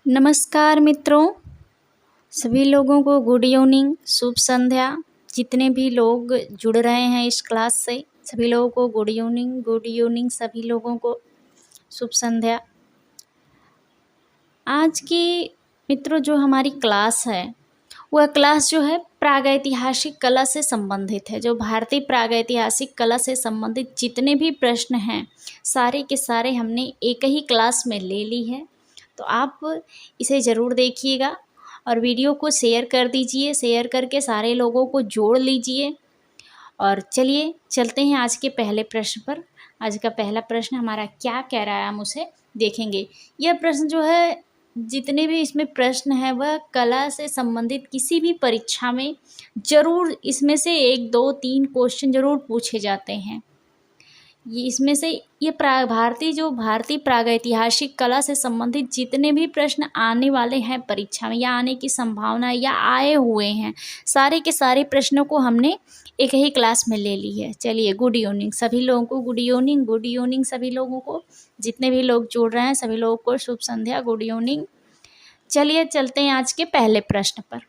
नमस्कार मित्रों, सभी लोगों को गुड इवनिंग, शुभ संध्या। जितने भी लोग जुड़ रहे हैं इस क्लास से, सभी लोगों को गुड इवनिंग, सभी लोगों को शुभ संध्या। आज की मित्रों जो हमारी क्लास है वह क्लास जो है प्रागैतिहासिक कला से संबंधित है। जो भारतीय प्रागैतिहासिक कला से संबंधित जितने भी प्रश्न हैं सारे के सारे हमने एक ही क्लास में ले ली है। तो आप इसे ज़रूर देखिएगा और वीडियो को शेयर कर दीजिए, शेयर करके सारे लोगों को जोड़ लीजिए। और चलिए चलते हैं आज के पहले प्रश्न पर। आज का पहला प्रश्न हमारा क्या कह रहा है, हम उसे देखेंगे। यह प्रश्न जो है, जितने भी इसमें प्रश्न हैं वह कला से संबंधित किसी भी परीक्षा में ज़रूर इसमें से 1, 2, 3 क्वेश्चन ज़रूर पूछे जाते हैं। ये इसमें से ये भारतीय प्रागैतिहासिक कला से संबंधित जितने भी प्रश्न आने वाले हैं परीक्षा में या आने की संभावना या आए हुए हैं, सारे के सारे प्रश्नों को हमने एक ही क्लास में ले ली है। चलिए, गुड इवनिंग सभी लोगों को, गुड इवनिंग सभी लोगों को, जितने भी लोग जुड़ रहे हैं सभी लोगों को शुभ संध्या, गुड इवनिंग। चलिए चलते हैं आज के पहले प्रश्न पर।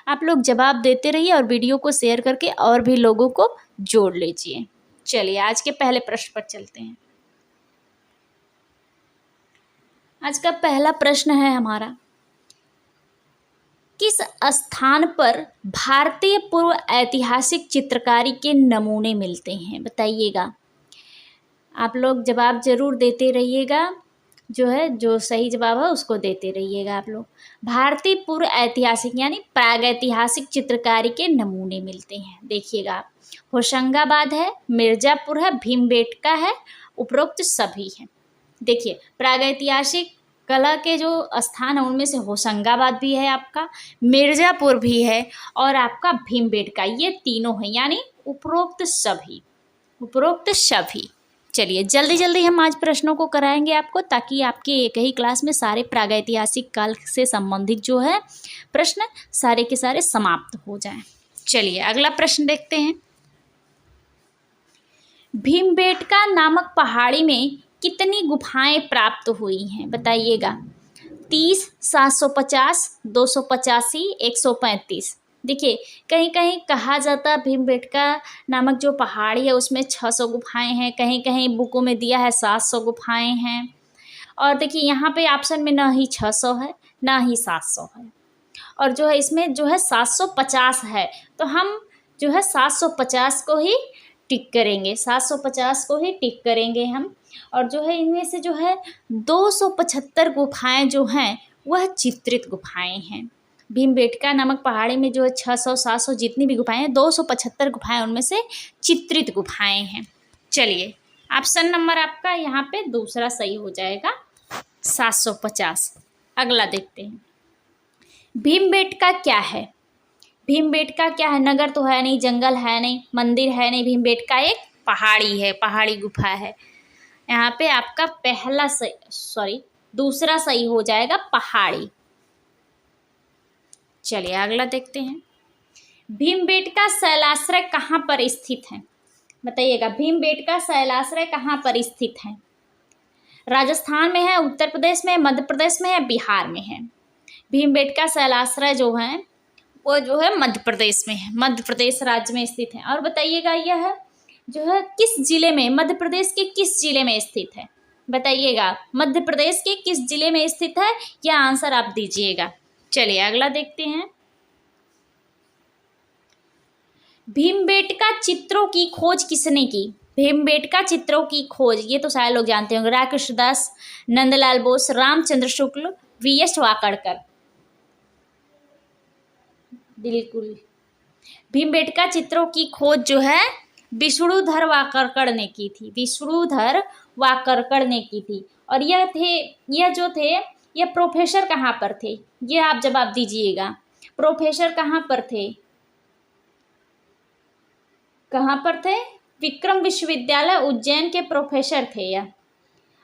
आप लोग जवाब देते रहिए और वीडियो को शेयर करके और भी लोगों को जोड़ लीजिए। चलिए आज के पहले प्रश्न पर चलते हैं। आज का पहला प्रश्न है हमारा, किस स्थान पर भारतीय पूर्व ऐतिहासिक चित्रकारी के नमूने मिलते हैं? बताइएगा। आप लोग जवाब जरूर देते रहिएगा, जो सही जवाब है उसको देते रहिएगा आप लोग। भारतीय पूर्व ऐतिहासिक यानी प्रागैतिहासिक चित्रकारी के नमूने मिलते हैं, देखिएगा आप। होशंगाबाद है, मिर्जापुर है, भीमबेटका है, उपरोक्त सभी हैं। देखिए, प्रागैतिहासिक कला के जो स्थान है उनमें से होशंगाबाद भी है, आपका मिर्जापुर भी है और आपका भीमबेटका, ये तीनों हैं, यानी उपरोक्त सभी। चलिए जल्दी जल्दी हम आज प्रश्नों को कराएंगे आपको, ताकि आपके एक ही क्लास में सारे प्रागैतिहासिक काल से संबंधित जो है प्रश्न सारे के सारे समाप्त हो जाएं। चलिए अगला प्रश्न देखते हैं। भीमबेटका नामक पहाड़ी में कितनी गुफाएं प्राप्त हुई हैं? बताइएगा। 30, 750, 285, 135। देखिए, कहीं कहीं कहा जाता है भीमबेटका नामक जो पहाड़ी है उसमें 600 गुफाएं हैं, कहीं कहीं बुकों में दिया है 700 गुफाएं हैं। और देखिए यहाँ पे ऑप्शन में ना ही 600 है ना ही 700 है, और जो है इसमें जो है 750 है। तो हम जो है 750 को ही टिक करेंगे, 750 को ही टिक करेंगे हम। और जो है इनमें से जो है 275 गुफाएं जो हैं वह चित्रित गुफाएं हैं। भीमबेटका नामक पहाड़ी में जो है 600, 700 जितनी भी गुफाएं हैं, 275 गुफाएं उनमें से चित्रित गुफाएं हैं। चलिए, ऑप्शन नंबर आपका यहाँ पे दूसरा सही हो जाएगा, 750। अगला देखते हैं। भीमबेटका क्या है? भीमबेटका क्या है? नगर तो है नहीं, जंगल है नहीं, मंदिर है नहीं, भीमबेटका एक पहाड़ी है, पहाड़ी गुफा है। यहाँ पे आपका दूसरा सही हो जाएगा, पहाड़ी। चलिए अगला देखते हैं। भीमबेटका शैलाश्रय कहाँ पर स्थित है? बताइएगा। भीमबेटका शैलाश्रय कहाँ पर स्थित है? राजस्थान में है, उत्तर प्रदेश में, मध्य प्रदेश में है, बिहार में है। भीमबेटका शैलाश्रय जो है वो जो है मध्य प्रदेश में है, मध्य प्रदेश राज्य में स्थित है। और बताइएगा यह जो है किस जिले में, मध्य प्रदेश के किस जिले में स्थित है? बताइएगा, मध्य प्रदेश के किस जिले में स्थित है, यह आंसर आप दीजिएगा। चलिए अगला देखते हैं। भीमबेटका चित्रों की खोज किसने की? भीमबेटका चित्रों की खोज ये तो सारे लोग जानते होंगे, राकृष्ण दास, नंदलाल बोस, रामचंद्र शुक्ल, वी.एस. वाकड़कर। बिल्कुल, भीमबेटका चित्रों की खोज जो है विष्णुधर वाकड़कर ने की थी, विष्णुधर वाकड़कर ने की थी। और यह प्रोफेसर कहाँ पर थे? ये आप जवाब दीजिएगा। प्रोफेसर कहाँ पर थे? कहाँ पर थे? विक्रम विश्वविद्यालय उज्जैन के प्रोफेसर थे यह।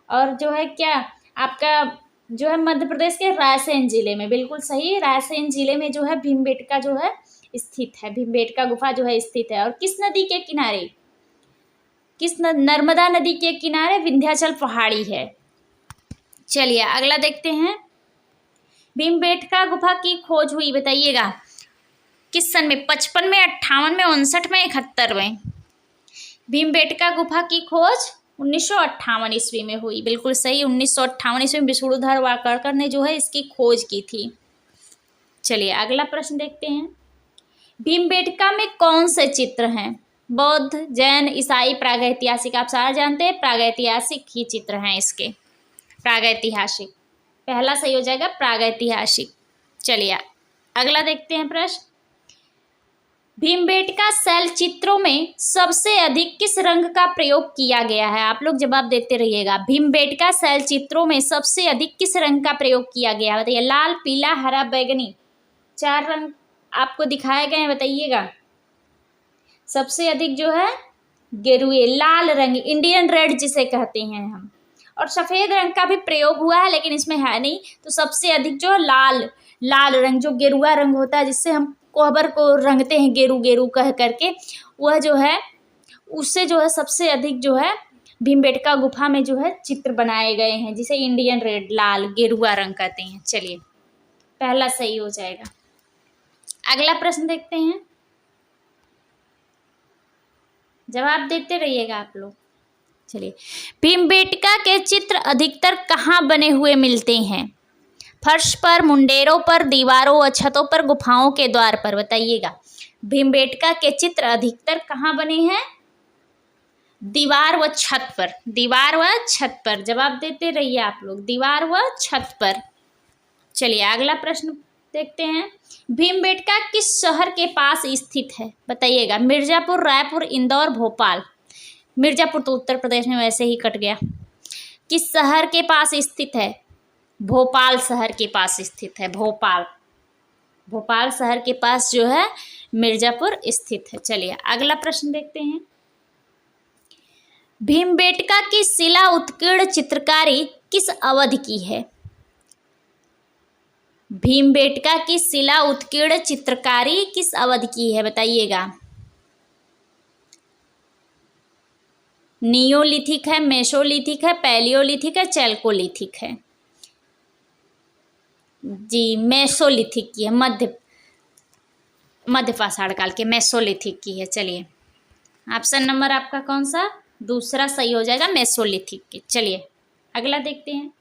और जो है क्या आपका जो है मध्य प्रदेश के रायसेन जिले में, बिल्कुल सही, रायसेन जिले में जो है भीमबेटका जो है स्थित है, भीमबेटका गुफा जो है स्थित है। और किस नदी के किनारे? नर्मदा नदी के किनारे विंध्याचल पहाड़ी है। चलिए अगला देखते हैं। भीमबेटका गुफा की खोज हुई, बताइएगा किस सन में? 55 में, 58 में, 59 में, 71 में? भीमबेटका गुफा की खोज 1958 ईस्वी में हुई। बिल्कुल सही, 1958 ईस्वी में विष्णुधर वाकड़कर ने जो है इसकी खोज की थी। चलिए अगला प्रश्न देखते हैं। भीमबेटका में कौन से चित्र हैं? बौद्ध, जैन, ईसाई, प्रागैतिहासिक? आप सारा जानते हैं प्रागैतिहासिक ही चित्र हैं इसके। प्रागैतिहासिक पहला सही हो जाएगा, प्रागैतिहासिक। चलिए अगला देखते हैं प्रश्न। भीमबेटका शैल चित्रों में सबसे अधिक किस रंग का प्रयोग किया गया है? आप लोग जवाब देते रहिएगा। भीमबेटका शैल चित्रों में सबसे अधिक किस रंग का प्रयोग किया गया है? बताइए। लाल, पीला, हरा, बैगनी, 4 रंग आपको दिखाए गए हैं, बताइएगा। सबसे अधिक जो है गेरुए, लाल रंग, इंडियन रेड जिसे कहते हैं हम, और सफ़ेद रंग का भी प्रयोग हुआ है लेकिन इसमें है नहीं। तो सबसे अधिक जो है लाल रंग, जो गेरुआ रंग होता है जिससे हम कोहबर को रंगते हैं गेरू गेरू कह करके, वह जो है उससे जो है सबसे अधिक जो है भीमबेटका गुफा में जो है चित्र बनाए गए हैं, जिसे इंडियन रेड, लाल गेरुआ रंग कहते हैं। चलिए पहला सही हो जाएगा। अगला प्रश्न देखते हैं, जवाब देते रहिएगा आप लोग। चलिए, भीमबेटका के चित्र अधिकतर कहाँ बने हुए मिलते हैं? फर्श पर, मुंडेरों पर, दीवारों व छतों पर, गुफाओं के द्वार पर? बताइएगा। भीमबेटका के चित्र अधिकतर कहाँ बने हैं? दीवार व छत पर, दीवार व छत पर। जवाब देते रहिए आप लोग, दीवार व छत पर। चलिए अगला प्रश्न देखते हैं। भीमबेटका किस शहर के पास स्थित है? बताइएगा। मिर्जापुर, रायपुर, इंदौर, भोपाल? मिर्जापुर तो उत्तर प्रदेश में वैसे ही कट गया। किस शहर के पास स्थित है? भोपाल शहर के पास स्थित है। भोपाल शहर के पास जो है मिर्जापुर स्थित है। चलिए अगला प्रश्न देखते हैं। भीमबेटका की शिला उत्कीर्ण चित्रकारी किस अवधि की है? भीमबेटका की शिला उत्कीर्ण चित्रकारी किस अवधि की है? बताइएगा। नियोलिथिक है, मेसोलिथिक है, पैलियोलिथिक है, चैल्कोलिथिक है? जी मेसोलिथिक की है, मध्य पाषाण काल के मेसोलिथिक की है। चलिए ऑप्शन नंबर आपका कौन सा? दूसरा सही हो जाएगा, मेसोलिथिक के। चलिए अगला देखते हैं।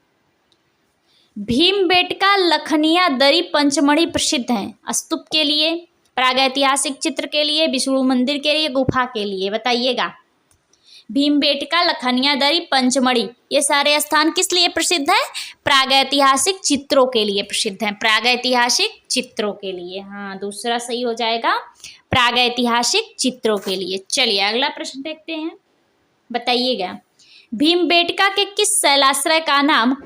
भीमबेटका लखनिया दरी पंचमढ़ी प्रसिद्ध हैं, स्तूप के लिए, प्रागैतिहासिक चित्र के लिए, विष्णु मंदिर के लिए, गुफा के लिए? बताइएगा। भीमबेटका, लखनिया दरी, पंचमढ़ी, ये सारे स्थान किस लिए प्रसिद्ध है? प्रागैतिहासिक चित्रों के लिए प्रसिद्ध हैं। प्रागैतिहासिक चित्रों के लिए, हाँ दूसरा सही हो जाएगा, प्रागैतिहासिक चित्रों के लिए। चलिए अगला प्रश्न देखते हैं, बताइएगा। भीमबेटका के किस शैलाश्रय का नाम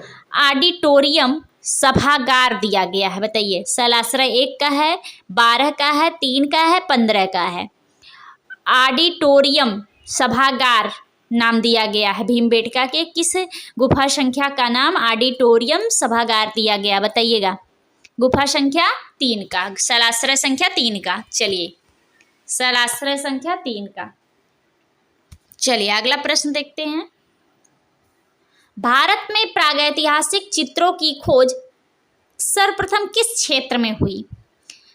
ऑडिटोरियम सभागार दिया गया है? बताइए। शैलाश्रय 1 का है, 12 का है, 3 का है, 15 का है? ऑडिटोरियम सभागार नाम दिया गया है भीमबेटका के किस गुफा संख्या का नाम ऑडिटोरियम सभागार दिया गया? बताइएगा। गुफा संख्या 3 का, शैलाश्रय संख्या 3 का। चलिए शैलाश्रय संख्या 3 का। चलिए अगला प्रश्न देखते हैं। भारत में प्रागैतिहासिक चित्रों की खोज सर्वप्रथम किस क्षेत्र में हुई?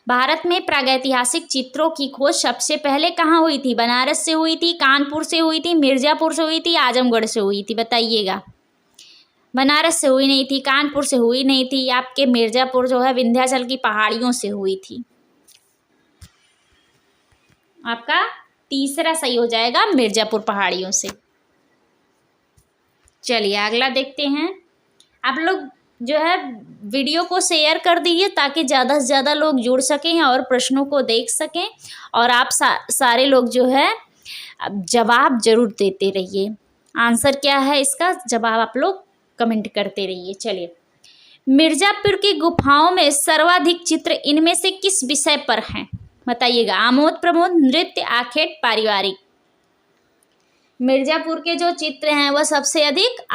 भारत में प्रागैतिहासिक चित्रों की खोज सबसे पहले कहाँ हुई थी? बनारस से हुई थी, कानपुर से हुई थी, मिर्ज़ापुर से हुई थी, आजमगढ़ से हुई थी? बताइएगा। बनारस से हुई नहीं थी, कानपुर से हुई नहीं थी, आपके मिर्ज़ापुर जो है विंध्याचल की पहाड़ियों से हुई थी। आपका तीसरा सही हो जाएगा, मिर्ज़ापुर पहाड़ियों से। चलिए अगला देखते हैं। आप लोग जो है वीडियो को शेयर कर दीजिए ताकि ज़्यादा से ज़्यादा लोग जुड़ सकें और प्रश्नों को देख सकें, और आप सारे लोग जो है जवाब जरूर देते रहिए। आंसर क्या है इसका, जवाब आप लोग कमेंट करते रहिए। चलिए, मिर्ज़ापुर की गुफाओं में सर्वाधिक चित्र इनमें से किस विषय पर हैं? बताइएगा। आमोद प्रमोद, नृत्य, आखेट, पारिवारिक? मिर्ज़ापुर के जो चित्र हैं वह सबसे अधिक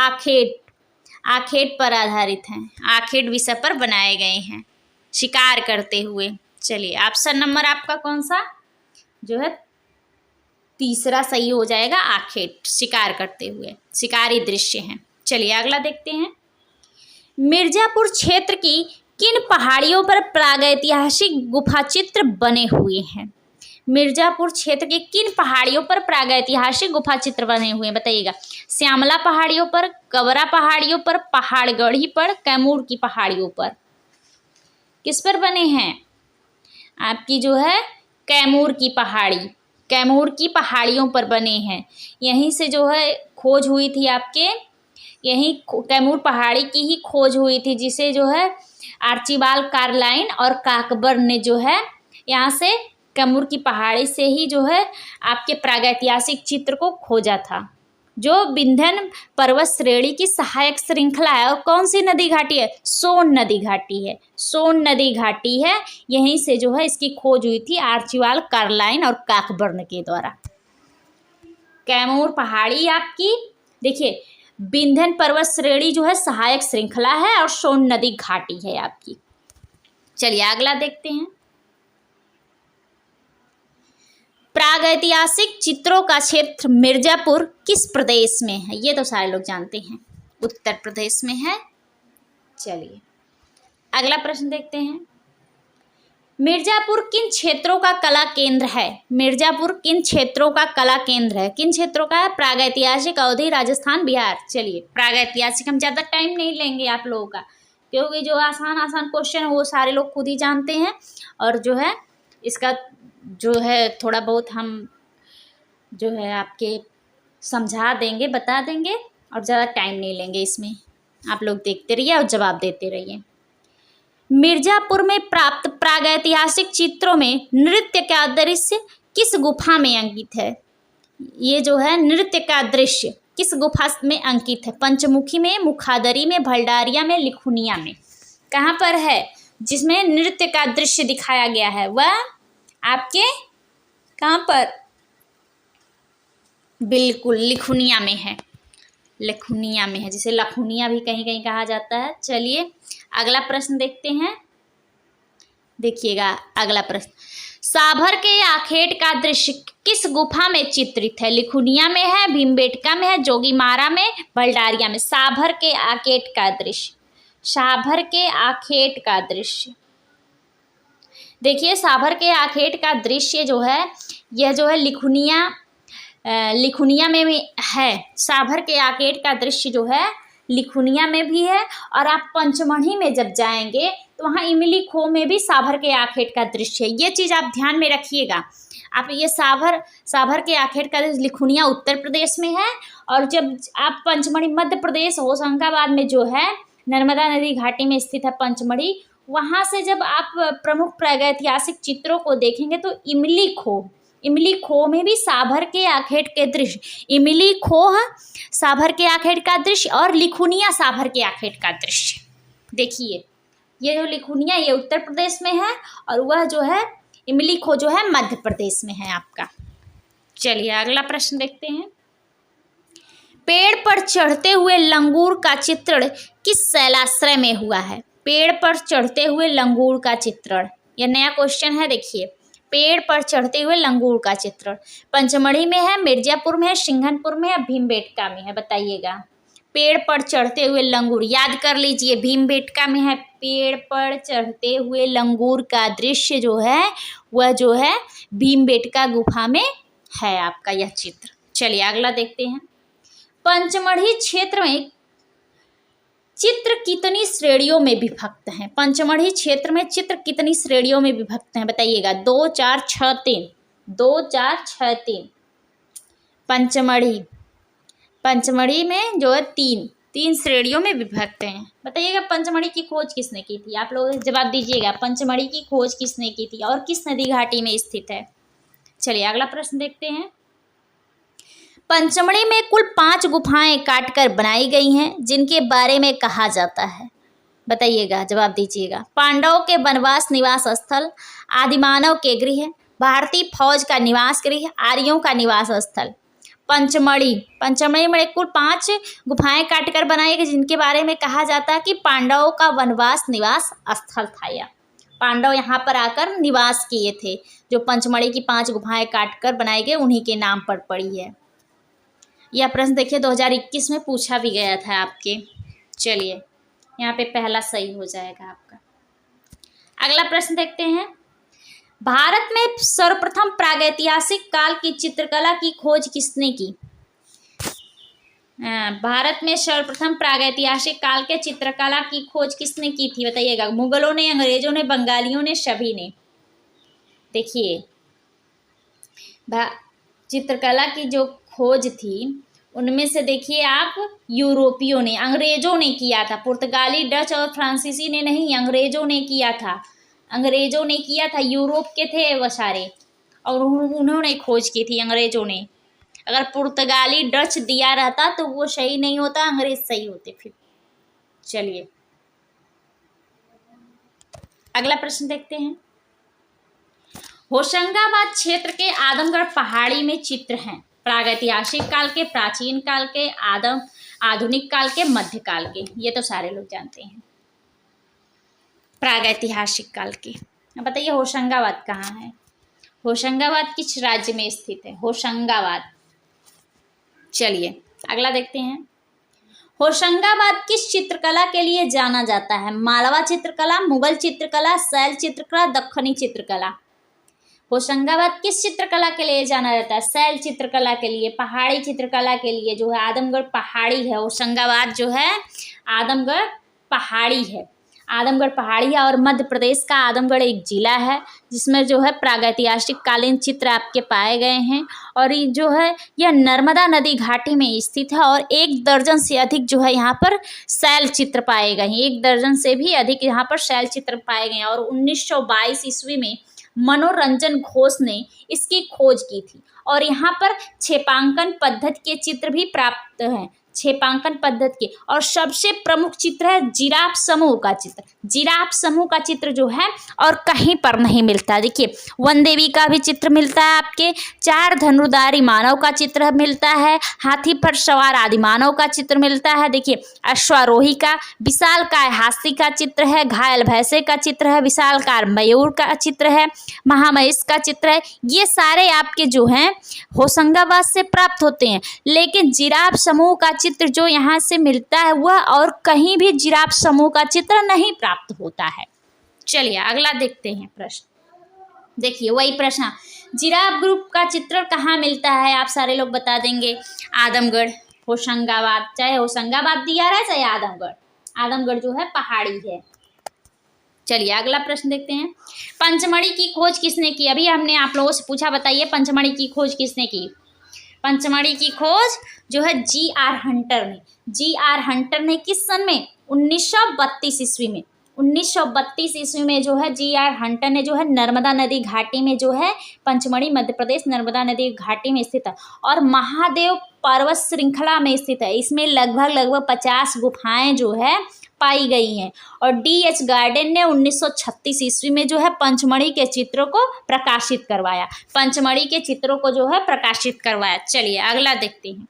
आखेट पर आधारित हैं, आखेट विषय पर बनाए गए हैं, शिकार करते हुए। चलिए ऑप्शन नंबर आपका कौन सा जो है तीसरा सही हो जाएगा, आखेट, शिकार करते हुए, शिकारी दृश्य हैं। चलिए अगला देखते हैं। मिर्ज़ापुर क्षेत्र की किन पहाड़ियों पर प्रागैतिहासिक गुफा चित्र बने हुए हैं? मिर्जापुर क्षेत्र के किन पहाड़ियों पर प्रागैतिहासिक गुफा चित्र बने हुए हैं बताइएगा? श्यामला पहाड़ियों पर, कवरा पहाड़ियों पर, पहाड़गढ़ी पर, कैमूर की पहाड़ियों पर? किस पर बने हैं? आपकी जो है कैमूर की पहाड़ी, कैमूर की पहाड़ियों पर बने हैं। यहीं से जो है खोज हुई थी आपके, यहीं कैमूर पहाड़ी की ही खोज हुई थी, जिसे जो है आर्चिबाल्ड कार्लाइन और काकबर्न ने जो है यहाँ से कैमूर की पहाड़ी से ही जो है आपके प्रागैतिहासिक चित्र को खोजा था, जो विंध्य पर्वत श्रेणी की सहायक श्रृंखला है। और कौन सी नदी घाटी है? सोन नदी घाटी है, सोन नदी घाटी है। यहीं से जो है इसकी खोज हुई थी आर्चिबाल्ड कार्लाइन और काकबर्न के द्वारा। कैमूर पहाड़ी आपकी देखिए विंध्य पर्वत श्रेणी जो है सहायक श्रृंखला है और सोन नदी घाटी है आपकी। चलिए अगला देखते हैं। प्रागैतिहासिक चित्रों का क्षेत्र मिर्जापुर किस प्रदेश में है? ये तो सारे लोग जानते हैं, उत्तर प्रदेश में है। चलिए अगला प्रश्न देखते हैं। मिर्जापुर किन क्षेत्रों का कला केंद्र है? मिर्जापुर किन क्षेत्रों का कला केंद्र है? किन क्षेत्रों का है? प्रागैतिहासिक, अवधी, राजस्थान, बिहार। चलिए प्रागैतिहासिक हम ज़्यादा टाइम नहीं लेंगे आप लोगों का, क्योंकि जो आसान आसान क्वेश्चन है वो सारे लोग खुद ही जानते हैं, और जो है इसका जो है थोड़ा बहुत हम जो है आपके समझा देंगे, बता देंगे, और ज़्यादा टाइम नहीं लेंगे इसमें। आप लोग देखते रहिए और जवाब देते रहिए। मिर्जापुर में प्राप्त प्रागैतिहासिक चित्रों में नृत्य का दृश्य किस गुफा में अंकित है? ये जो है नृत्य का दृश्य किस गुफा में अंकित है? पंचमुखी में, मुखादरी में, भलडारिया में, लिखुनिया में? कहाँ पर है जिसमें नृत्य का दृश्य दिखाया गया है? वह आपके कहाँ पर? बिल्कुल लिखुनिया में है, लखुनिया में है, जिसे लखुनिया भी कहीं कहीं कहा जाता है। चलिए अगला प्रश्न देखते हैं। देखिएगा अगला प्रश्न, साभर के आखेट का दृश्य किस गुफा में चित्रित है? लिखुनिया में है, भीमबेटका में है, जोगीमारा में, भलडारिया में? साभर के आखेट का दृश्य, साभर के आखेट का दृश्य। देखिए साभर के आखेट का दृश्य जो है यह जो है लिखुनिया में भी है। साभर के आखेट का दृश्य जो है लिखुनिया में भी है, और आप पंचमढ़ी में जब जाएंगे तो वहाँ इमली खो में भी साभर के आखेट का दृश्य है। ये चीज़ आप ध्यान में रखिएगा। आप ये साभर के आखेट का दृश्य लिखुनिया उत्तर प्रदेश में है, और जब आप पंचमढ़ी मध्य प्रदेश होशंगाबाद में जो है नर्मदा नदी घाटी में स्थित है पंचमढ़ी, वहाँ से जब आप प्रमुख प्रागैतिहासिक चित्रों को देखेंगे तो इमली खो में भी साभर के आखेट के दृश्य, इमली खो साभर के आखेट का दृश्य और लिखुनिया साभर के आखेट का दृश्य। देखिए ये जो लिखुनिया ये उत्तर प्रदेश में है, और वह जो है इमली खो जो है मध्य प्रदेश में है आपका। चलिए अगला प्रश्न देखते हैं। पेड़ पर चढ़ते हुए लंगूर का चित्रण किस शैलाश्रय में हुआ है? पेड़ पर चढ़ते हुए लंगूर का चित्रण, यह नया क्वेश्चन है। देखिए पेड़ पर चढ़ते हुए लंगूर का चित्रण पंचमढ़ी में है, मिर्जापुर में है, सिंघनपुर में है, भीमबेटका में है? बताइएगा। पेड़ पर चढ़ते हुए लंगूर याद कर लीजिए, भीमबेटका में है। पेड़ पर चढ़ते हुए लंगूर का दृश्य जो है वह जो है भीमबेटका गुफा में है आपका यह चित्र। चलिए अगला देखते हैं। पंचमढ़ी क्षेत्र में चित्र कितनी श्रेणियों में विभक्त हैं? पंचमढ़ी क्षेत्र में चित्र कितनी श्रेणियों में विभक्त हैं? बताइएगा। 2, 4, 6, 3। 2, 4, 6, 3। पंचमढ़ी में जो है तीन श्रेणियों में विभक्त हैं। बताइएगा पंचमढ़ी की खोज किसने की थी? आप लोग जवाब दीजिएगा। पंचमढ़ी की खोज किसने की थी और किस नदी घाटी में स्थित है? चलिए अगला प्रश्न देखते हैं। पंचमढ़ी में कुल 5 गुफाएं काटकर बनाई गई हैं, जिनके बारे में कहा जाता है? बताइएगा, जवाब दीजिएगा। पांडवों के वनवास निवास स्थल, आदिमानव के गृह, भारतीय फौज का निवास गृह, आर्यों का निवास स्थल। पंचमढ़ी में कुल 5 गुफाएं काटकर बनाई गई, जिनके बारे में कहा जाता है कि पांडवों का वनवास निवास स्थल था। यह पांडव यहाँ पर आकर निवास किए थे। जो पंचमढ़ी की 5 गुफाएं काटकर बनाई गई उन्हीं के नाम पर पड़ी है। यह प्रश्न देखिए 2021 में पूछा भी गया था आपके। चलिए यहाँ पे पहला सही हो जाएगा आपका। अगला प्रश्न देखते हैं, भारत में सर्वप्रथम प्रागैतिहासिक काल की चित्रकला की खोज किसने की? भारत में सर्वप्रथम प्रागैतिहासिक काल के चित्रकला की खोज किसने की थी बताइएगा? मुगलों ने, अंग्रेजों ने, बंगालियों ने, सभी ने। देखिए चित्रकला की जो खोज थी उनमें से देखिए आप, यूरोपियों ने, अंग्रेजों ने किया था। पुर्तगाली, डच और फ्रांसीसी ने नहीं, अंग्रेजों ने किया था। अंग्रेजों ने किया था, यूरोप के थे वह सारे, और उन्होंने खोज की थी अंग्रेजों ने। अगर पुर्तगाली, डच दिया रहता तो वो सही नहीं होता, अंग्रेज सही होते फिर। चलिए अगला प्रश्न देखते हैं, होशंगाबाद क्षेत्र के आदमगढ़ पहाड़ी में चित्र हैं प्रागैतिहासिक काल के, प्राचीन काल के, आधुनिक काल के, मध्यकाल के। ये तो सारे लोग जानते हैं प्रागैतिहासिक काल के। अब बताइए होशंगाबाद कहाँ है? होशंगाबाद किस राज्य में स्थित है? होशंगाबाद। चलिए अगला देखते हैं, होशंगाबाद किस चित्रकला के लिए जाना जाता है? मालवा चित्रकला, मुगल चित्रकला, शैल चित्रकला, दक्खनी चित्रकला। होशंगाबाद किस चित्रकला के लिए जाना जाता है? शैल चित्रकला के लिए, पहाड़ी चित्रकला के लिए। जो है आदमगढ़ पहाड़ी है, होशंगाबाद जो है आदमगढ़ पहाड़ी है। आदमगढ़ पहाड़ी है और मध्य प्रदेश का आदमगढ़ एक जिला है जिसमें जो है प्रागैतिहासिक कालीन चित्र आपके पाए गए हैं। और ये जो है यह नर्मदा नदी घाटी में स्थित है और 1 दर्जन से अधिक जो है यहाँ पर शैल चित्र पाए गए हैं। 1 दर्जन से भी अधिक यहाँ पर शैल चित्र पाए गए हैं। और 1922 ईस्वी में मनोरंजन घोष ने इसकी खोज की थी। और यहाँ पर क्षेपांकन पद्धति के चित्र भी प्राप्त हैं, क्षेपांकन पद्धति के। और सबसे प्रमुख चित्र है जिराफ समूह का चित्र। जिराफ समूह का चित्र जो है और कहीं पर नहीं मिलता। देखिए वन देवी का भी चित्र मिलता है आपके, 4 धनुर्धारी मानव का चित्र मिलता है, हाथी पर सवार आदि मानव का चित्र मिलता है। देखिए अश्वारोही का, विशालकाय हाथी का चित्र है, घायल भैंसे का चित्र है, विशालकाय मयूर का चित्र है, महामहिष का चित्र है। ये सारे आपके जो हैं होशंगाबाद से प्राप्त होते हैं। लेकिन जिराफ समूह का चित्र जो यहाँ से मिलता है वह और कहीं भी जिराफ समूह का चित्र नहीं प्राप्त होता है। चलिए अगला देखते हैं प्रश्न। देखिए वही प्रश्न, जिराफ ग्रुप का चित्र कहाँ मिलता है? आप सारे लोग बता देंगे। आदमगढ़, होशंगाबाद, चाहे होशंगाबाद दिया रहा है चाहे आदमगढ़, आदमगढ़ जो है पहाड़ी है। चलिए अगला प्रश्न देखते हैं, पंचमढ़ी की खोज किसने की? अभी हमने आप लोगों से पूछा, बताइए पंचमढ़ी की खोज किसने की? पंचमढ़ी की खोज जो है जी.आर. हंटर ने। जी.आर. हंटर ने किस सन में? 1932 ईस्वी में। 1932 ईस्वी में जो है जी.आर. हंटर ने जो है नर्मदा नदी घाटी में जो है, पंचमढ़ी मध्य प्रदेश नर्मदा नदी घाटी में स्थित है और महादेव पर्वत श्रृंखला में स्थित है। इसमें लगभग 50 गुफाएं जो है पाई गई हैं। और D.H. गार्डन ने 1936 ईस्वी में जो है पंचमढ़ी के चित्रों को प्रकाशित करवाया। पंचमढ़ी के चित्रों को जो है प्रकाशित करवाया। चलिए अगला देखते हैं,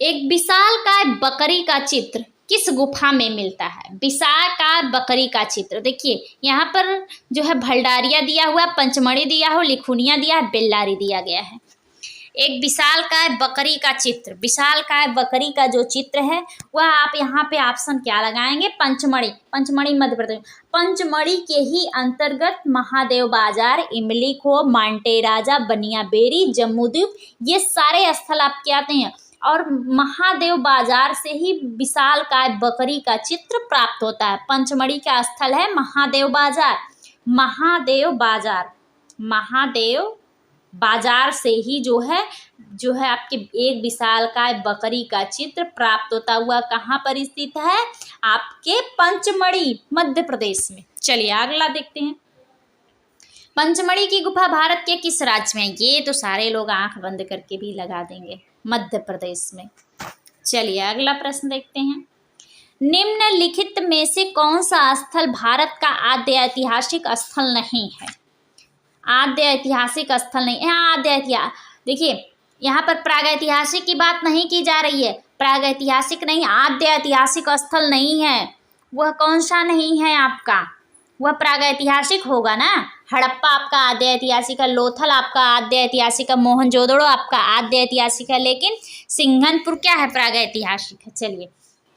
एक विशालकाय बकरी का चित्र किस गुफा में मिलता है? विशालकाय बकरी का चित्र। देखिए यहाँ पर जो है भंडारिया दिया हुआ, पंचमढ़ी दिया हो, लिखुनिया दिया है, बेल्लारी दिया गया है। एक विशालकाय बकरी का चित्र, विशालकाय बकरी का जो चित्र है वह आप यहाँ पे ऑप्शन क्या लगाएंगे? पंचमढ़ी, पंचमढ़ी मध्य प्रदेश। पंचमढ़ी के ही अंतर्गत महादेव बाजार, इमली खो, मांटे राजा, बनिया बेरी, जम्मूद्वीप, ये सारे स्थल आपके आते हैं। और महादेव बाजार से ही विशालकाय बकरी का चित्र प्राप्त होता है। पंचमढ़ी का स्थल है महादेव बाजार। महादेव बाजार, महादेव बाजार से ही जो है आपके एक विशालकाय बकरी का चित्र प्राप्त होता हुआ कहाँ पर स्थित है? आपके पंचमढ़ी मध्य प्रदेश में। चलिए अगला देखते हैं, पंचमढ़ी की गुफा भारत के किस राज्य में है? ये तो सारे लोग आंख बंद करके भी लगा देंगे, मध्य प्रदेश में। चलिए अगला प्रश्न देखते हैं, निम्नलिखित में से कौन सा स्थल भारत का आद्य ऐतिहासिक स्थल नहीं है? आद्य ऐतिहासिक स्थल नहीं है, आद्य ऐतिहासिक। देखिए यहाँ पर प्रागैतिहासिक की बात नहीं की जा रही है, प्रागैतिहासिक नहीं, आद्य ऐतिहासिक स्थल नहीं है। वह कौन सा नहीं है आपका? वह प्रागैतिहासिक होगा ना। हड़प्पा आपका आद्य ऐतिहासिक है, लोथल आपका आद्य ऐतिहासिक है, मोहनजोदड़ो आपका आद्य ऐतिहासिक है, लेकिन सिंघनपुर क्या है? प्रागैतिहासिक है। चलिए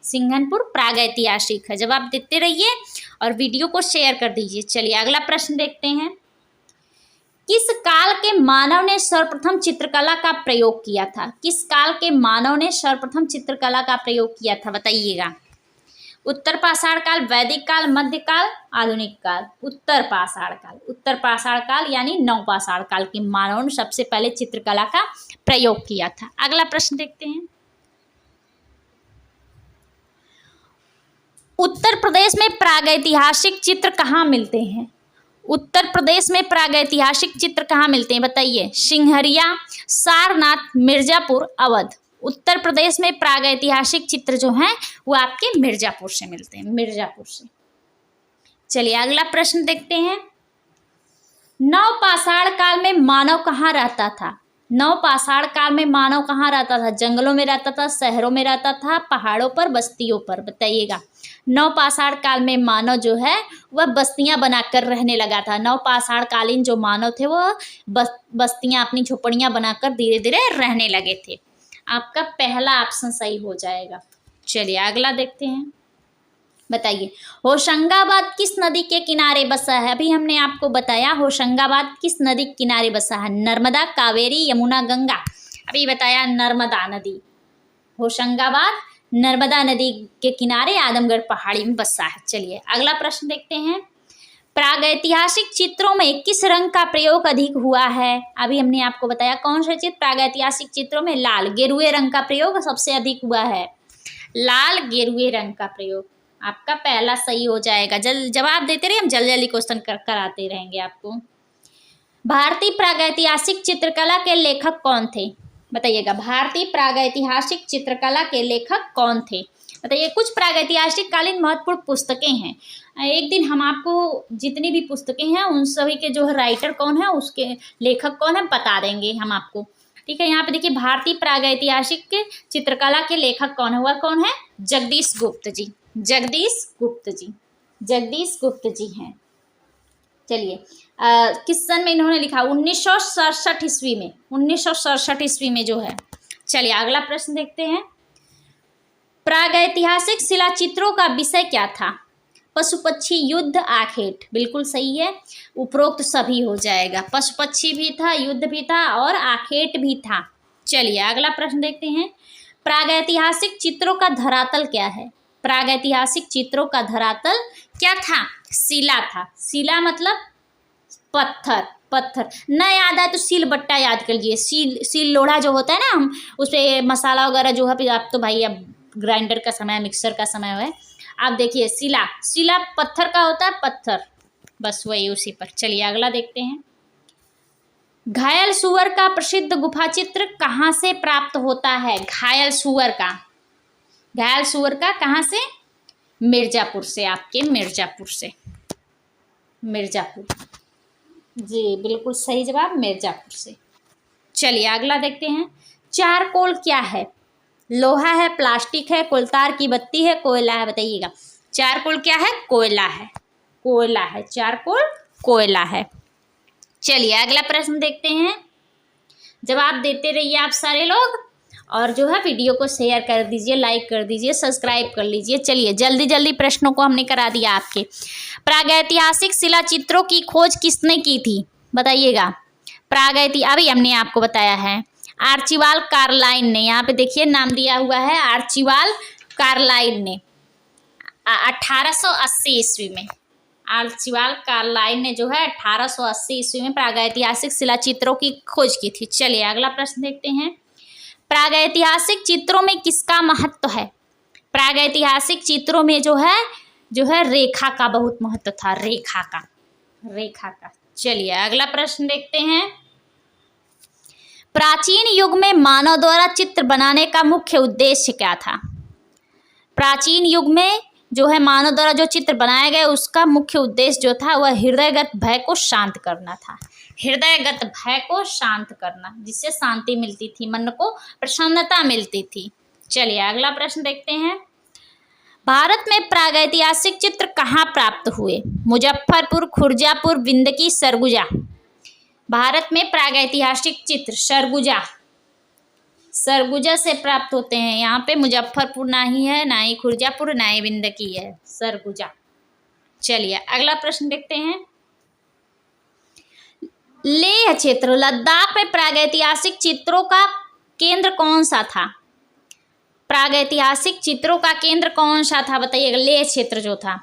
सिंघनपुर प्रागैतिहासिक है। जवाब देते रहिए और वीडियो को शेयर कर दीजिए। चलिए अगला प्रश्न देखते हैं। किस काल के मानव ने सर्वप्रथम चित्रकला का प्रयोग किया था? किस काल के मानव ने सर्वप्रथम चित्रकला का प्रयोग किया था, बताइएगा। उत्तर पाषाण काल, वैदिक काल, मध्यकाल, आधुनिक काल। उत्तर पाषाण काल। उत्तर पाषाण काल यानी नवपाषाण काल के मानव ने सबसे पहले चित्रकला का प्रयोग किया था। अगला प्रश्न देखते हैं। उत्तर प्रदेश में प्रागैतिहासिक चित्र कहाँ मिलते हैं? उत्तर प्रदेश में प्रागैतिहासिक चित्र कहाँ मिलते हैं, बताइए। सिंहरिया, सारनाथ, मिर्जापुर, अवध। उत्तर प्रदेश में प्रागैतिहासिक चित्र जो हैं वो आपके मिर्जापुर से मिलते हैं, मिर्जापुर से। चलिए अगला प्रश्न देखते हैं। नवपाषाण काल में मानव कहाँ रहता था? नवपाषाण काल में मानव कहाँ रहता था? जंगलों में रहता था, शहरों में रहता था, पहाड़ों पर, बस्तियों पर, बताइएगा। नवपाषाण काल में मानव जो है वह बस्तियां बनाकर रहने लगा था। नवपाषाण कालीन जो मानव थे वो बस्तियां, अपनी झोपड़ियां बनाकर धीरे धीरे रहने लगे थे। आपका पहला ऑप्शन सही हो जाएगा। चलिए अगला देखते हैं। बताइए होशंगाबाद किस नदी के किनारे बसा है? अभी हमने आपको बताया होशंगाबाद किस नदी के किनारे बसा है। नर्मदा, कावेरी, यमुना, गंगा। अभी बताया नर्मदा नदी। होशंगाबाद नर्मदा नदी के किनारे आदमगढ़ पहाड़ी में बसा है। चलिए अगला प्रश्न देखते हैं। प्रागैतिहासिक चित्रों में किस रंग का प्रयोग अधिक हुआ है? अभी हमने आपको बताया कौन सा चित्र प्रागैतिहासिक चित्रों में लाल गेरुए रंग का प्रयोग सबसे अधिक हुआ है। लाल गेरुए रंग का प्रयोग। आपका पहला सही हो जाएगा। जवाब देते रहिए, हम जल्दी जल्दी क्वेश्चन कराते रहेंगे आपको। भारतीय प्रागैतिहासिक चित्रकला के लेखक कौन थे? बताइएगा। भारतीय प्रागैतिहासिक चित्रकला के लेखक कौन थे? बताइए। कुछ प्रागैतिहासिक कालीन महत्वपूर्ण पुस्तकें हैं। एक दिन हम आपको जितनी भी पुस्तकें हैं उन सभी के जो है राइटर कौन है, उसके लेखक कौन है बता देंगे हम आपको। ठीक है, यहाँ पे देखिए भारतीय प्रागैतिहासिक के चित्रकला के लेखक कौन है, वह कौन है? जगदीश गुप्त जी। जगदीश गुप्त जी। जगदीश गुप्त जी हैं। चलिए किस सन में इन्होंने लिखा? 1967 ईस्वी में। 1967 ईस्वी में जो है। चलिए अगला प्रश्न देखते हैं। प्रागैतिहासिक शिलाचित्रों का विषय क्या था? पशु पक्षी, युद्ध, आखेट। बिल्कुल सही है, उपरोक्त सभी हो जाएगा। पशु पक्षी भी था, युद्ध भी था और आखेट भी था। चलिए अगला प्रश्न देखते हैं। प्रागैतिहासिक चित्रों का धरातल क्या है? प्रागैतिहासिक चित्रों का धरातल क्या था? शिला था। शिला मतलब पत्थर। पत्थर न याद आए तो सील बट्टा याद कर लीजिए। सील लोढ़ा जो होता है ना, हम उस पर मसाला वगैरह जो है, आप तो भाई अब ग्राइंडर का समय, मिक्सर का समय है। आप देखिए शिला, शिला पत्थर का होता है, पत्थर, बस वही उसी पर। चलिए अगला देखते हैं। घायल सुअर का प्रसिद्ध गुफा चित्र कहाँ से प्राप्त होता है? घायल सुअर का, घायल सुअर का कहाँ से? मिर्जापुर से। आपके मिर्जापुर से। मिर्जापुर जी, बिल्कुल सही जवाब, मिर्जापुर से। चलिए अगला देखते हैं। चारकोल क्या है? लोहा है, प्लास्टिक है, कोलतार की बत्ती है, कोयला है, बताइएगा। चारकोल क्या है? कोयला है। कोयला है। चारकोल कोयला है। चलिए अगला प्रश्न देखते हैं। जवाब देते रहिए आप सारे लोग और जो है वीडियो को शेयर कर दीजिए, लाइक कर दीजिए, सब्सक्राइब कर लीजिए। चलिए जल्दी जल्दी प्रश्नों को हमने करा दिया आपके। प्रागैतिहासिक शिला चित्रों की खोज किसने की थी? बताइएगा। अभी हमने आपको बताया है आर्चिबाल्ड कार्लाइन ने। यहाँ पे देखिए नाम दिया हुआ है आर्चिबाल्ड कार्लाइन ने 1880 ईस्वी में। आर्चिबाल्ड कार्लाइन ने जो है 1880 ईस्वी में प्रागैतिहासिक शिला चित्रों की खोज की थी। चलिए अगला प्रश्न देखते हैं। प्रागैतिहासिक चित्रों में किसका महत्व है? प्रागैतिहासिक चित्रों में जो है रेखा का बहुत महत्व था। रेखा का, रेखा का। चलिए अगला प्रश्न देखते हैं। प्राचीन युग में मानव द्वारा चित्र बनाने का मुख्य उद्देश्य क्या था? प्राचीन युग में जो है मानव द्वारा जो चित्र बनाया गया उसका मुख्य उद्देश्य जो था वह हृदयगत भय को शांत करना था। हृदयगत भय को शांत करना, जिससे शांति मिलती थी, मन को प्रसन्नता मिलती थी। चलिए अगला प्रश्न देखते हैं। भारत में प्रागैतिहासिक चित्र कहाँ प्राप्त हुए? मुजफ्फरपुर, खुर्जापुर, बिंदकी, सरगुजा। भारत में प्रागैतिहासिक चित्र सरगुजा से प्राप्त होते हैं। यहाँ पे मुजफ्फरपुर ना ही है, ना ही खुर्जापुर, ना ही बिंदकी है, सरगुजा। चलिए अगला प्रश्न देखते हैं। लेह क्षेत्र लद्दाख में प्रागैतिहासिक चित्रों का केंद्र कौन सा था? प्रागैतिहासिक चित्रों का केंद्र कौन सा था बताइएगा। लेह क्षेत्र जो था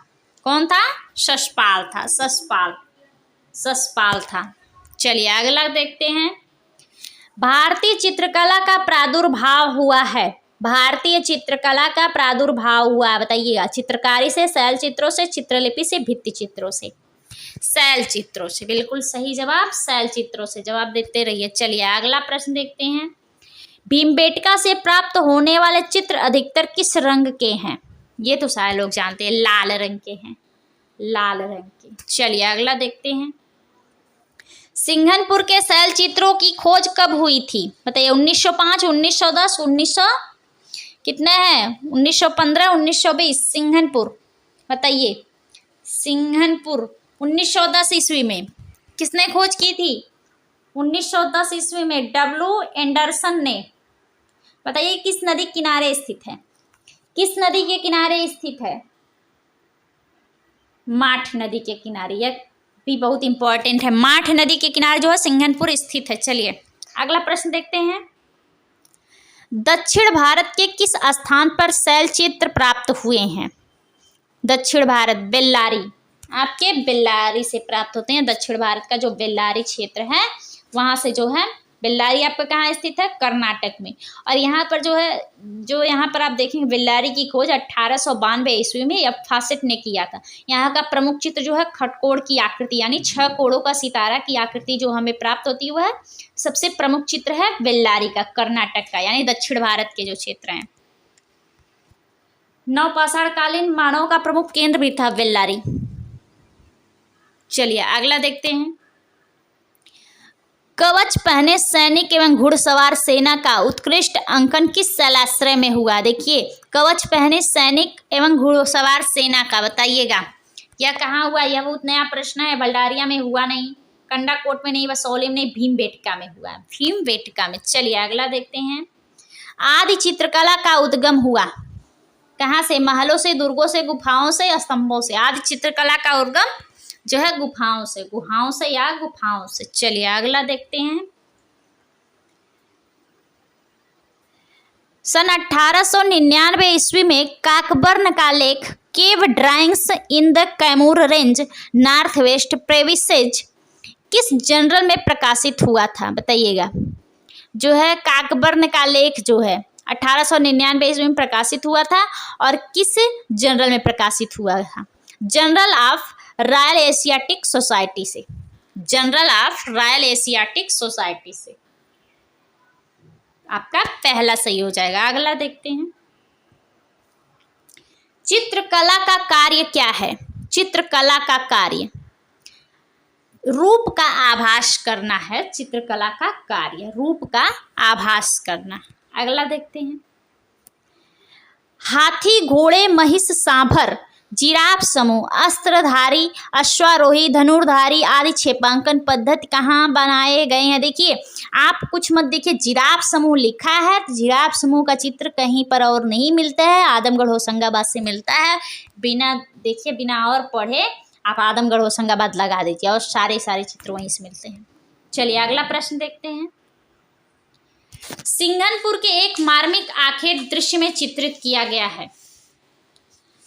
कौन था? ससपाल था, ससपाल था। चलिए अगला देखते हैं। भारतीय चित्रकला का प्रादुर्भाव हुआ है। भारतीय चित्रकला का प्रादुर्भाव हुआ है बताइएगा। चित्रकारी से, शैल चित्रों से, चित्रलिपि से, भित्ति चित्रों से। शैल चित्रों से, बिल्कुल सही जवाब, शैल चित्रों से। जवाब देते रहिए। चलिए अगला प्रश्न देखते हैं। भीमबेटका से प्राप्त होने वाले चित्र अधिकतर किस रंग के हैं? ये तो सारे लोग जानते हैं, लाल रंग के हैं, लाल रंग के। चलिए अगला देखते हैं। सिंघनपुर के शैल चित्रों की खोज कब हुई थी बताइए। 1905, 1910, 1900 कितने हैं? 1915, 1920। सिंघनपुर बताइए। सिंघनपुर 1910 ईस्वी में किसने खोज की थी? 1910 ईस्वी में डब्ल्यू एंडरसन ने। बताइए किस नदी किनारे स्थित है? किस नदी के किनारे स्थित है? माठ नदी के किनारे। यह भी बहुत इंपॉर्टेंट है। माठ नदी के किनारे जो है सिंघनपुर स्थित है। चलिए अगला प्रश्न देखते हैं। दक्षिण भारत के किस स्थान पर शैल चित्र प्राप्त हुए हैं? दक्षिण भारत, बेल्लारी, आपके बेल्लारी से प्राप्त होते हैं। दक्षिण भारत का जो बेल्लारी क्षेत्र है वहां से जो है, बेल्लारी आपका कहाँ स्थित है? कर्नाटक में। और यहाँ पर जो है, जो यहाँ पर आप देखेंगे बेल्लारी की खोज 1892 ईस्वी में एफ फॉसेट ने किया था। यहाँ का प्रमुख चित्र जो है खटकोड़ की आकृति, यानी 6 कोड़ों का सितारा की आकृति जो हमें प्राप्त होती है वह सबसे प्रमुख चित्र है बेल्लारी का, कर्नाटक का, यानी दक्षिण भारत के जो क्षेत्र हैं। नवपाषाण कालीन मानव का प्रमुख केंद्र भी था बेल्लारी। चलिए अगला देखते हैं। कवच पहने सैनिक एवं घुड़सवार सेना का उत्कृष्ट अंकन किस शैलाश्रय में हुआ? देखिए कवच पहने सैनिक एवं घुड़सवार सेना का बताइएगा, यह कहाँ हुआ? यह बहुत नया प्रश्न है। बल्डारिया में हुआ नहीं, कंडाकोट में नहीं, वसौली में नहीं, भीमबेटका में हुआ, भीमबेटका में। चलिए अगला देखते हैं। आदि चित्रकला का उद्गम हुआ कहाँ से? महलों से, दुर्गों से, गुफाओं से, स्तंभों से। आदि चित्रकला का उद्गम जो है गुफाओं से, गुफाओं से या गुफाओं से। चलिए अगला देखते हैं। सन 1899 ईस्वी में काकबर्न का लेख cave drawings in the Kaimur range north west provinces किस जर्नल में प्रकाशित हुआ था बताइएगा। जो है काकबर्न का लेख जो है 1899 ईस्वी में प्रकाशित हुआ था और किस जर्नल में प्रकाशित हुआ था? Journal of Royal Asiatic Society से। Journal of Royal Asiatic Society से। आपका पहला सही हो जाएगा। अगला देखते हैं। चित्रकला का कार्य क्या है? चित्रकला का कार्य रूप का आभास करना है। चित्रकला का कार्य रूप का आभास करना। अगला देखते हैं। हाथी, घोड़े, महिष, सांभर, जिराफ समूह, अस्त्रधारी, अश्वारोही, धनुर्धारी आदि क्षेपांकन पद्धति कहाँ बनाए गए हैं? देखिए आप कुछ मत देखिए, जिराफ समूह लिखा है तो जिराफ समूह का चित्र कहीं पर और नहीं मिलता है, आदमगढ़ होशंगाबाद से मिलता है। बिना देखिए, बिना और पढ़े आप आदमगढ़ होशंगाबाद लगा दीजिए और सारे चित्र वहीं से मिलते हैं। चलिए अगला प्रश्न देखते हैं। सिंघनपुर के एक मार्मिक आखेट दृश्य में चित्रित किया गया है।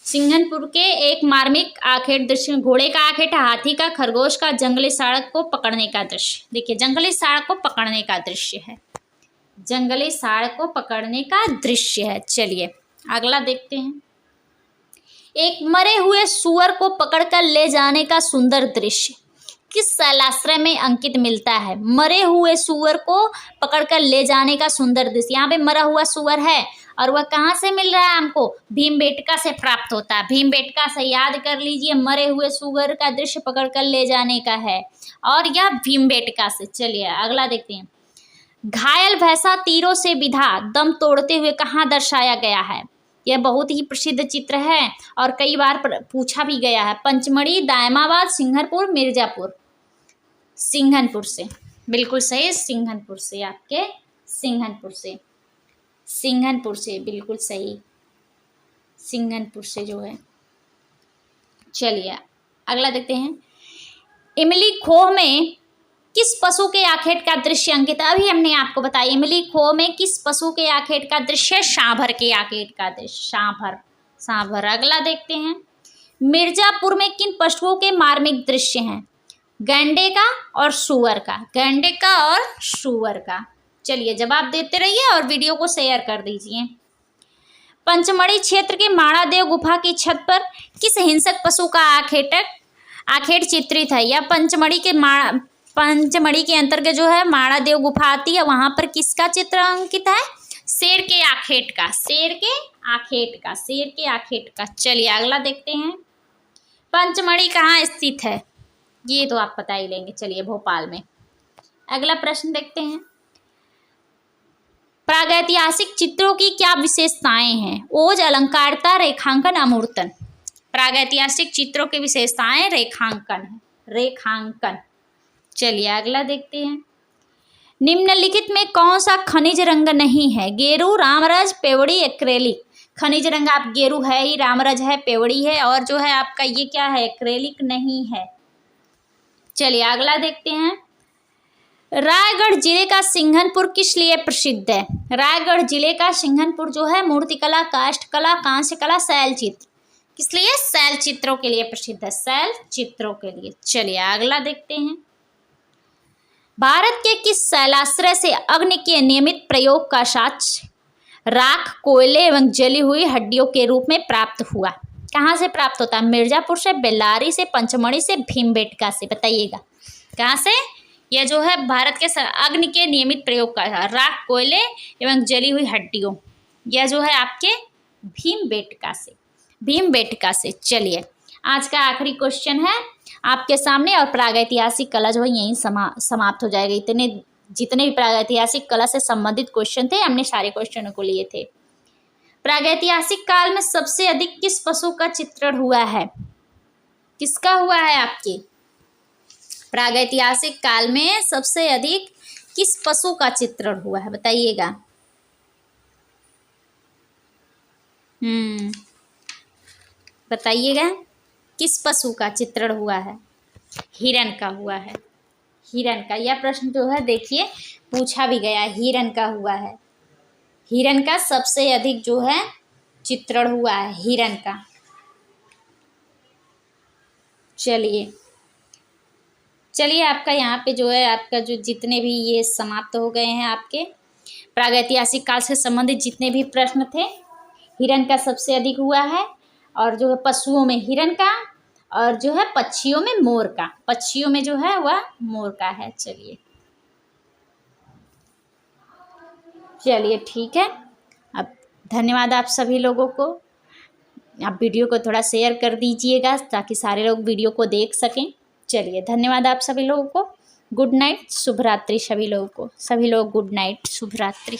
सिंघनपुर के एक मार्मिक आखेट दृश्य में घोड़े का आखेट, हाथी का, खरगोश का, जंगली साड़क को पकड़ने का दृश्य। देखिए जंगली साड़क को पकड़ने का दृश्य है, जंगली साड़क को पकड़ने का दृश्य है। चलिए अगला देखते हैं। एक मरे हुए सुअर को पकड़कर ले जाने का सुंदर दृश्य किस शैलाश्रय में अंकित मिलता है? मरे हुए सुअर को पकड़कर ले जाने का सुंदर दृश्य। यहाँ पे मरा हुआ सुअर है और वह कहाँ से मिल रहा है हमको? भीमबेटका से प्राप्त होता है। भीमबेटका से याद कर लीजिए, मरे हुए सुअर का दृश्य पकड़कर ले जाने का है और यह भीमबेटका से। चलिए अगला देखते हैं। घायल भैंसा तीरों से विधा दम तोड़ते हुए कहाँ दर्शाया गया है? यह बहुत ही प्रसिद्ध चित्र है और कई बार पूछा भी गया है। पंचमढ़ी, दायमाबाद, सिंघनपुर, मिर्जापुर। सिंघनपुर से, बिल्कुल सही, सिंघनपुर से, आपके सिंघनपुर से। सिंघनपुर से, बिल्कुल सही, सिंघनपुर से जो है। चलिए अगला देखते हैं। इमली खोह में किस पशु के आखेट का दृश्य अंकित है? अभी हमने आपको बताया इमली खोह में किस पशु के आखेट का दृश्य? सांभर के आखेट का दृश्य, सांभर, सांभर। अगला देखते हैं। मिर्जापुर में किन पशुओं के मार्मिक दृश्य हैं? गैंडे का और सूअर का, गैंडे का और सूअर का। चलिए जवाब देते रहिए और वीडियो को शेयर कर दीजिए। पंचमढ़ी क्षेत्र के माणादेव गुफा की छत पर किस हिंसक पशु का आखेट चित्रित है? या पंचमढ़ी के अंतर्गत जो है माणादेव गुफा आती है, वहां पर किसका चित्र अंकित है? शेर के आखेट का, शेर के आखेट का, शेर के आखेट का। चलिए अगला देखते हैं। पंचमढ़ी कहाँ स्थित है? ये तो आप पता ही लेंगे। चलिए भोपाल में। अगला प्रश्न देखते हैं। प्रागैतिहासिक चित्रों की क्या विशेषताएं हैं? ओज, अलंकारिता, रेखांकन, अमूर्तन। प्रागैतिहासिक चित्रों की विशेषताएं रेखांकन है, रेखांकन। चलिए अगला देखते हैं। निम्नलिखित में कौन सा खनिज रंग नहीं है? गेरू, रामरज, पेवड़ी, एक्रेलिक। खनिज रंग आप गेरू है ही, रामरज है, पेवड़ी है, और जो है आपका ये क्या है? एक्रेलिक नहीं है। चलिए अगला देखते हैं। रायगढ़ जिले का सिंघनपुर किस लिए प्रसिद्ध है? रायगढ़ जिले का सिंघनपुर जो है मूर्तिकला, काष्ठकला, कांस्यकला, शैल चित्र। किस लिए? शैल चित्रों के लिए प्रसिद्ध है, शैल चित्रों के लिए। चलिए अगला देखते हैं। भारत के किस शैलाश्रय से अग्नि के नियमित प्रयोग का साक्ष्य राख, कोयले एवं जली हुई हड्डियों के रूप में प्राप्त हुआ? कहाँ से प्राप्त होता है? मिर्जापुर से, बेल्लारी से, पंचमढ़ी से, भीमबेटका से। बताइएगा कहाँ से? यह जो है भारत के अग्नि के नियमित प्रयोग का राख, कोयले एवं जली हुई हड्डियों, यह जो है आपके भीमबेटका से, भीमबेटका से। चलिए आज का आखिरी क्वेश्चन है आपके सामने, और प्रागैतिहासिक कला जो है यहीं समाप्त हो जाएगा। जितने भी प्रागैतिहासिक कला से संबंधित क्वेश्चन थे हमने सारे क्वेश्चनों को लिए थे। प्रागैतिहासिक काल में सबसे अधिक किस पशु का चित्रण हुआ है? किसका हुआ है आपके? प्रागैतिहासिक काल में सबसे अधिक किस पशु का चित्रण हुआ है? बताइएगा। बताइएगा किस पशु का चित्रण हुआ है? हिरण का हुआ है, हिरण का। यह प्रश्न जो है देखिए पूछा भी गया, हिरण का हुआ है। हिरण का सबसे अधिक जो है चित्रण हुआ है, हिरण का। चलिए आपका यहाँ पे जो है आपका जो जितने भी ये समाप्त हो गए हैं आपके प्रागैतिहासिक काल से संबंधित जितने भी प्रश्न थे, हिरण का सबसे अधिक हुआ है, और जो है पशुओं में हिरण का, और जो है पक्षियों में मोर का, पक्षियों में जो है वह मोर का है। चलिए ठीक है। अब धन्यवाद आप सभी लोगों को। आप वीडियो को थोड़ा शेयर कर दीजिएगा ताकि सारे लोग वीडियो को देख सकें। चलिए धन्यवाद आप सभी लोगों को। गुड नाइट, शुभ रात्रि सभी लोगों को। सभी लोग गुड नाइट, शुभ रात्रि।